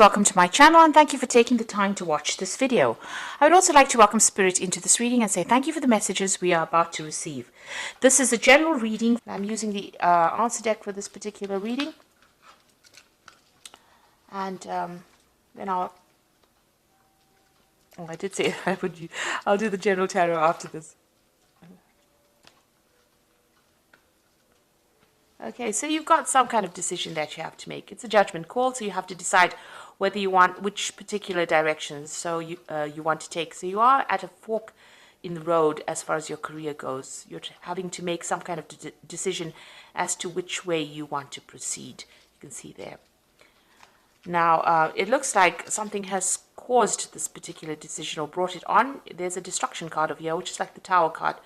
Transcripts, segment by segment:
Welcome to my channel and thank you for taking the time to watch this video. I would also like to welcome Spirit into this reading and say thank you for the messages we are about to receive. This is a general reading. I'm using the answer deck for this particular reading. And then I did say I'll do the general tarot after this. Okay, so you've got some kind of decision that you have to make. It's a judgment call, so you have to decide whether you want which particular directions you want to take. So you are at a fork in the road as far as your career goes. You're having to make some kind of decision as to which way you want to proceed. You can see there. Now, it looks like something has caused this particular decision or brought it on. There's a destruction card over here, which is like the Tower card.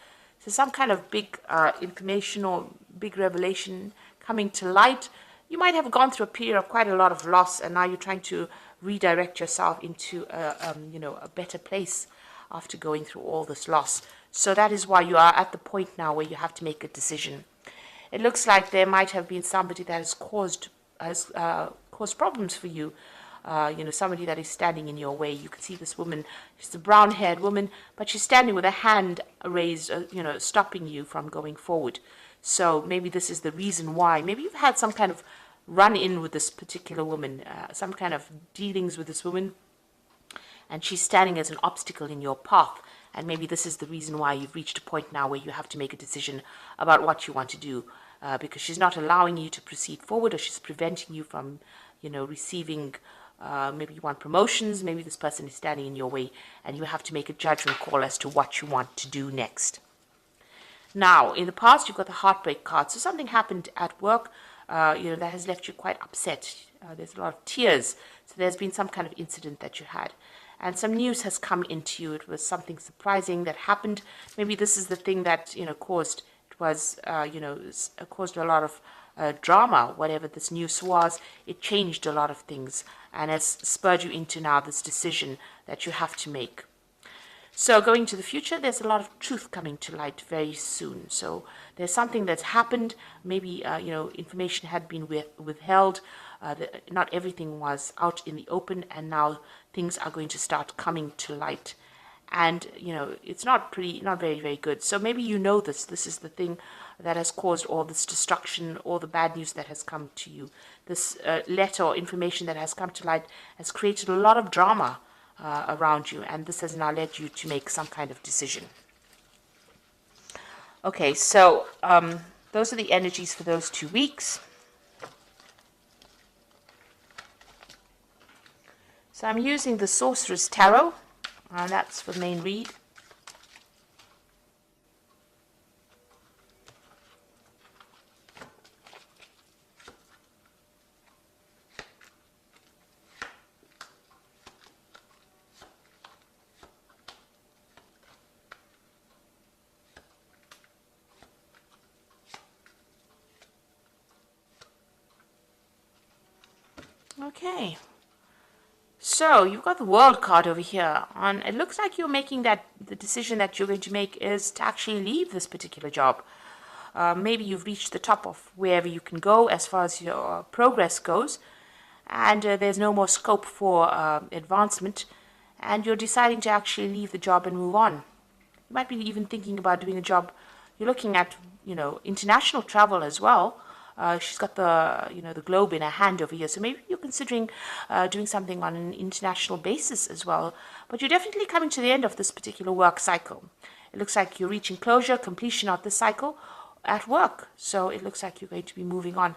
So some kind of big information or big revelation coming to light. You might have gone through a period of quite a lot of loss, and now you're trying to redirect yourself into a better place after going through all this loss. So that is why you are at the point now where you have to make a decision. It looks like there might have been somebody that has caused problems for you. Somebody that is standing in your way. You can see this woman. She's a brown-haired woman, but she's standing with a hand raised, stopping you from going forward. So maybe this is the reason why. Maybe you've had some kind of run-in with this particular woman, some kind of dealings with this woman, and she's standing as an obstacle in your path. And maybe this is the reason why you've reached a point now where you have to make a decision about what you want to do, because she's not allowing you to proceed forward, or she's preventing you from, receiving. Maybe you want promotions, maybe this person is standing in your way, and you have to make a judgment call as to what you want to do next. Now, in the past, you've got the heartbreak card. So something happened at work, that has left you quite upset. There's a lot of tears. So there's been some kind of incident that you had. And some news has come into you. It was something surprising that happened. Maybe this is the thing that, caused a lot of drama. Whatever this news was, it changed a lot of things and has spurred you into now this decision that you have to make. So going to the future, there's a lot of truth coming to light very soon. So there's something that's happened. Maybe information had been withheld. Not everything was out in the open, and now things are going to start coming to light. And it's not very, very good. So maybe this is the thing that has caused all this destruction, all the bad news that has come to you. This letter or information that has come to light has created a lot of drama around you, and this has now led you to make some kind of decision. Okay, so those are the energies for those 2 weeks. So I'm using the Sorcerer's Tarot, and that's for the main read. Okay, so you've got the World card over here, and it looks like you're making the decision that you're going to make is to actually leave this particular job. Maybe you've reached the top of wherever you can go as far as your progress goes, and there's no more scope for advancement, and you're deciding to actually leave the job and move on. You might be even thinking about doing a job. You're looking at, international travel as well. She's got the globe in her hand over here. So maybe you're considering doing something on an international basis as well. But you're definitely coming to the end of this particular work cycle. It looks like you're reaching closure, completion of this cycle at work. So it looks like you're going to be moving on.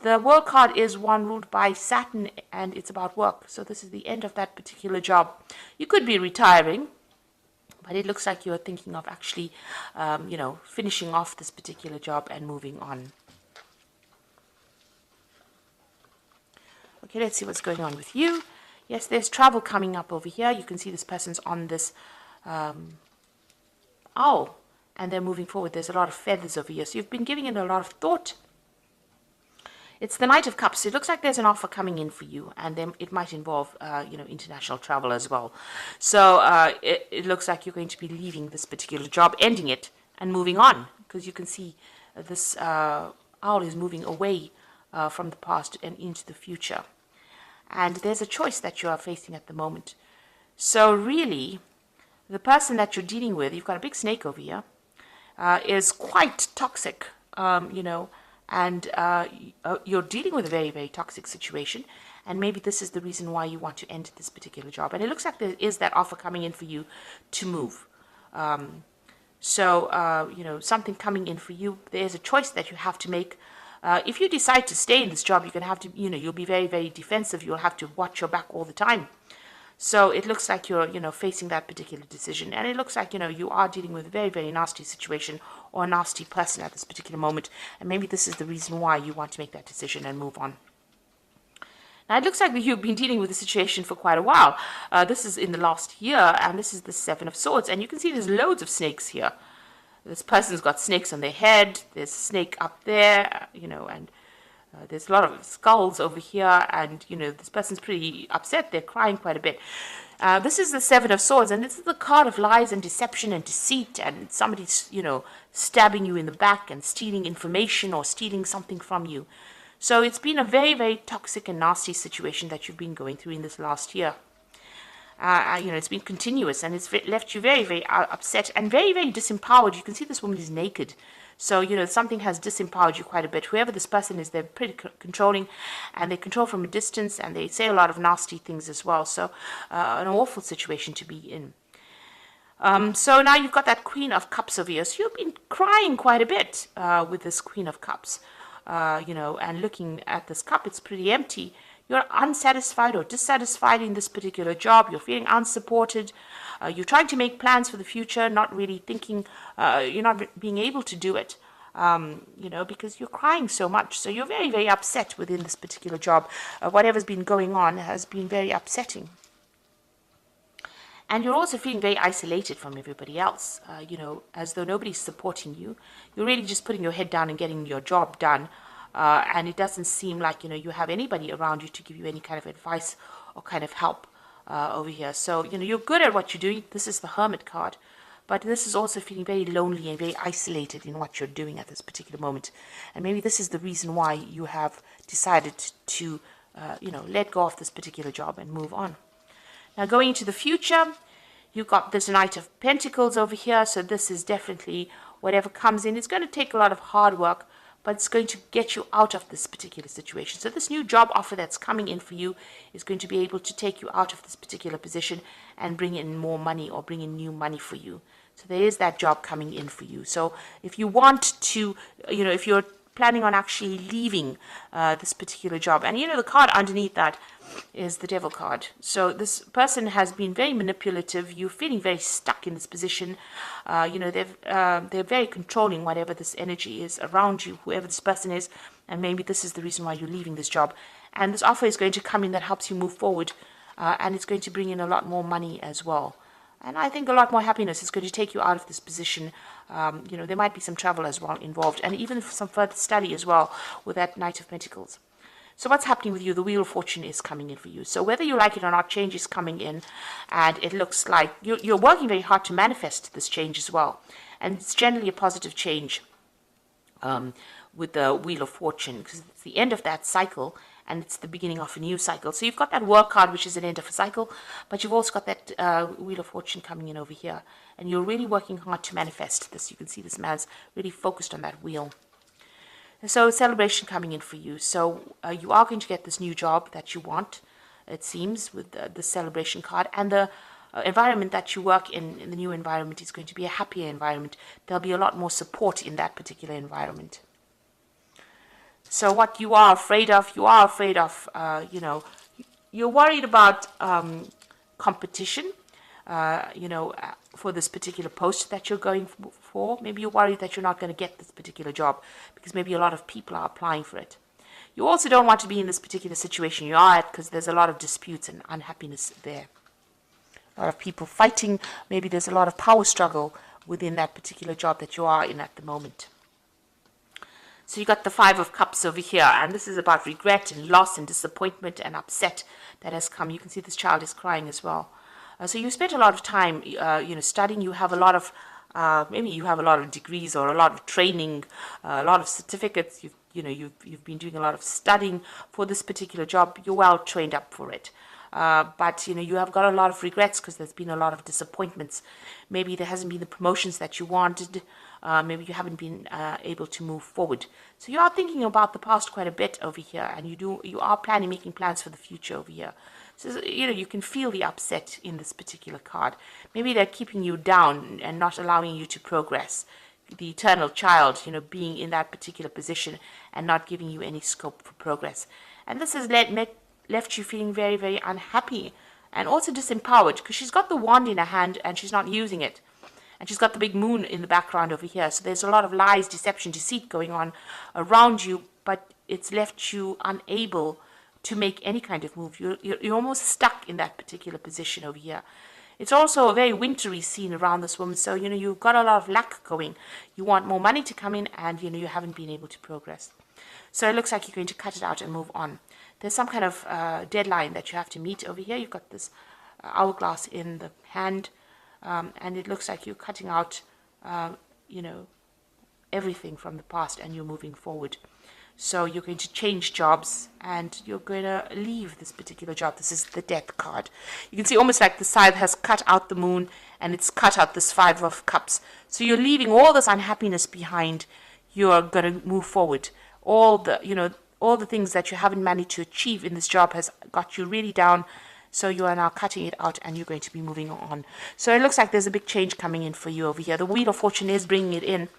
The World card is one ruled by Saturn, and it's about work. So this is the end of that particular job. You could be retiring, but it looks like you're thinking of actually, finishing off this particular job and moving on. Okay, let's see what's going on with you. Yes, there's travel coming up over here. You can see this person's on this owl, and they're moving forward. There's a lot of feathers over here. So you've been giving it a lot of thought. It's the Knight of Cups. It looks like there's an offer coming in for you, and then it might involve, international travel as well. So it looks like you're going to be leaving this particular job, ending it, and moving on, because you can see this owl is moving away from the past and into the future. and there's a choice that you are facing at the moment. So really, the person that you're dealing with, you've got a big snake over here, is quite toxic, and you're dealing with a very, very toxic situation. And maybe this is the reason why you want to end this particular job. And it looks like there is that offer coming in for you to move. Something coming in for you. There's a choice that you have to make. If you decide to stay in this job, you're going to have to, you'll be very, very defensive. You'll have to watch your back all the time. So it looks like you're, facing that particular decision. And it looks like, you are dealing with a very, very nasty situation or a nasty person at this particular moment. And maybe this is the reason why you want to make that decision and move on. Now, it looks like you've been dealing with the situation for quite a while. This is in the last year, and this is the Seven of Swords. And you can see there's loads of snakes here. This person's got snakes on their head. There's a snake up there, and there's a lot of skulls over here. And, this person's pretty upset. They're crying quite a bit. This is the Seven of Swords, and this is the card of lies and deception and deceit, and somebody's, stabbing you in the back and stealing information or stealing something from you. So it's been a very, very toxic and nasty situation that you've been going through in this last year. It's been continuous, and it's left you very, very upset and very, very disempowered. You can see this woman is naked. So, something has disempowered you quite a bit. Whoever this person is, they're pretty controlling, and they control from a distance, and they say a lot of nasty things as well. So, an awful situation to be in. So now you've got that Queen of Cups over here. So you've been crying quite a bit with this Queen of Cups. And looking at this cup, it's pretty empty. You're unsatisfied or dissatisfied in this particular job. You're feeling unsupported. You're trying to make plans for the future, not really thinking, you're not being able to do it, because you're crying so much. So you're very, very upset within this particular job. Whatever's been going on has been very upsetting. And you're also feeling very isolated from everybody else, as though nobody's supporting you. You're really just putting your head down and getting your job done. And it doesn't seem like, you have anybody around you to give you any kind of advice or kind of help over here. So, you're good at what you're doing. This is the Hermit card. But this is also feeling very lonely and very isolated in what you're doing at this particular moment. And maybe this is the reason why you have decided to, let go of this particular job and move on. Now, going into the future, you've got this Knight of Pentacles over here. So this is definitely whatever comes in. It's going to take a lot of hard work, but it's going to get you out of this particular situation. So this new job offer that's coming in for you is going to be able to take you out of this particular position and bring in more money or bring in new money for you. So there is that job coming in for you. So if you want to, if you're planning on actually leaving this particular job, and the card underneath that is the Devil card. So this person has been very manipulative. You're feeling very stuck in this position. They're very controlling whatever this energy is around you, whoever this person is, and maybe this is the reason why you're leaving this job. And this offer is going to come in that helps you move forward, and it's going to bring in a lot more money as well. And I think a lot more happiness is going to take you out of this position. There might be some travel as well involved, and even some further study as well with that Knight of Pentacles. So what's happening with you? The Wheel of Fortune is coming in for you. So whether you like it or not, change is coming in. And it looks like you're working very hard to manifest this change as well. And it's generally a positive change with the Wheel of Fortune, because it's the end of that cycle and it's the beginning of a new cycle. So you've got that Work card, which is an end of a cycle, but you've also got that Wheel of Fortune coming in over here. And you're really working hard to manifest this. You can see this man's really focused on that wheel. And so celebration coming in for you. So you are going to get this new job that you want, it seems, with the celebration card. And the environment that you work in the new environment, is going to be a happier environment. There'll be a lot more support in that particular environment. So what you are afraid of, you're worried about competition, for this particular post that you're going for. Maybe you're worried that you're not going to get this particular job because maybe a lot of people are applying for it. You also don't want to be in this particular situation you are at because there's a lot of disputes and unhappiness there. A lot of people fighting. Maybe there's a lot of power struggle within that particular job that you are in at the moment. So you got the Five of Cups over here, and this is about regret and loss and disappointment and upset that has come. You can see this child is crying as well. So you spent a lot of time, studying. You have a lot of, maybe you have a lot of degrees or a lot of training, a lot of certificates. you've been doing a lot of studying for this particular job. You're well trained up for it. But you have got a lot of regrets because there's been a lot of disappointments. Maybe there hasn't been the promotions that you wanted. Maybe you haven't been able to move forward. So you are thinking about the past quite a bit over here, and you are making plans for the future over here. So you can feel the upset in this particular card. Maybe they're keeping you down and not allowing you to progress. The eternal child, being in that particular position and not giving you any scope for progress. And this has left you feeling very, very unhappy and also disempowered, because she's got the wand in her hand and she's not using it. And she's got the big moon in the background over here. So there's a lot of lies, deception, deceit going on around you, but it's left you unable to make any kind of move. You're almost stuck in that particular position over here. It's also a very wintry scene around this woman. So, you've got a lot of luck going. You want more money to come in, and, you haven't been able to progress. So it looks like you're going to cut it out and move on. There's some kind of deadline that you have to meet over here. You've got this hourglass in the hand, and it looks like you're cutting out, everything from the past, and you're moving forward. So you're going to change jobs, and you're going to leave this particular job. This is the Death card. You can see almost like the scythe has cut out the moon, and it's cut out this Five of Cups. So you're leaving all this unhappiness behind. You're going to move forward. All the things that you haven't managed to achieve in this job has got you really down. So you are now cutting it out, and you're going to be moving on. So it looks like there's a big change coming in for you over here. The Wheel of Fortune is bringing it in.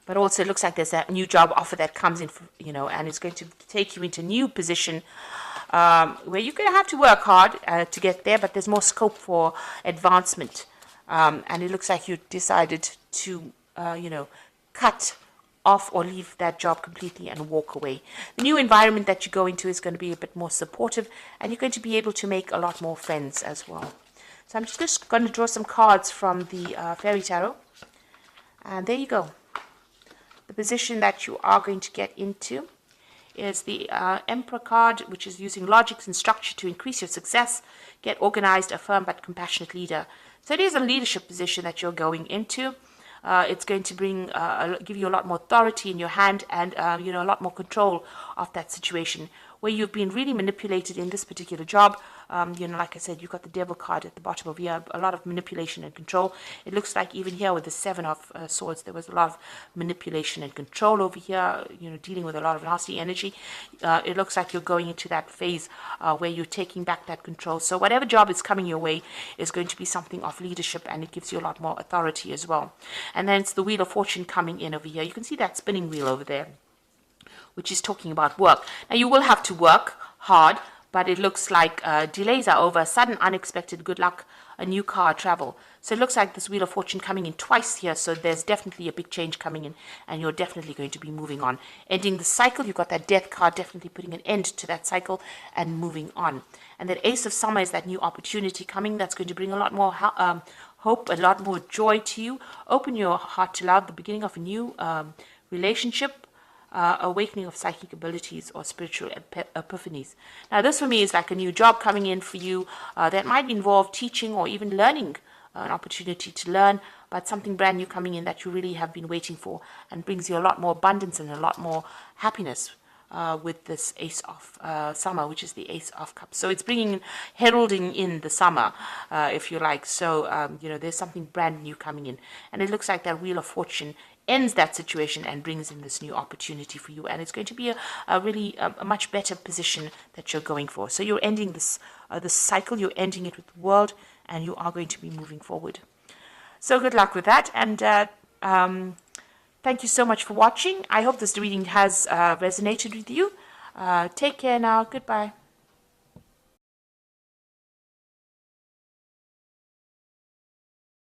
But also it looks like there's a new job offer that comes in, and it's going to take you into a new position where you're going to have to work hard to get there, but there's more scope for advancement. And it looks like you decided to, cut off or leave that job completely and walk away. The new environment that you go into is going to be a bit more supportive, and you're going to be able to make a lot more friends as well. So I'm just going to draw some cards from the Fairy Tarot. And there you go. The position that you are going to get into is the Emperor card, which is using logic and structure to increase your success, get organized, a firm but compassionate leader. So it is a leadership position that you're going into. It's going to give you a lot more authority in your hand, and a lot more control of that situation. Where you've been really manipulated in this particular job, like I said, you've got the Devil card at the bottom of here, a lot of manipulation and control. It looks like even here with the Seven of Swords, there was a lot of manipulation and control over here, dealing with a lot of nasty energy. It looks like you're going into that phase where you're taking back that control. So whatever job is coming your way is going to be something of leadership, and it gives you a lot more authority as well. And then it's the Wheel of Fortune coming in over here. You can see that spinning wheel over there, which is talking about work. Now, you will have to work hard, but it looks like delays are over, sudden, unexpected good luck, a new car, travel. So it looks like this Wheel of Fortune coming in twice here, so there's definitely a big change coming in, and you're definitely going to be moving on. Ending the cycle, you've got that Death card, definitely putting an end to that cycle and moving on. And that Ace of Summer is that new opportunity coming that's going to bring a lot more hope, a lot more joy to you. Open your heart to love, the beginning of a new relationship, awakening of psychic abilities or spiritual epiphanies. Now, this for me is like a new job coming in for you that might involve teaching or even learning, an opportunity to learn, but something brand new coming in that you really have been waiting for, and brings you a lot more abundance and a lot more happiness with this Ace of Summer, which is the Ace of Cups. So it's heralding in the summer, if you like. So, there's something brand new coming in. And it looks like that Wheel of Fortune ends that situation and brings in this new opportunity for you. And it's going to be a much better position that you're going for. So you're ending this cycle, you're ending it with the world, and you are going to be moving forward. So good luck with that. And thank you so much for watching. I hope this reading has resonated with you. Take care now. Goodbye.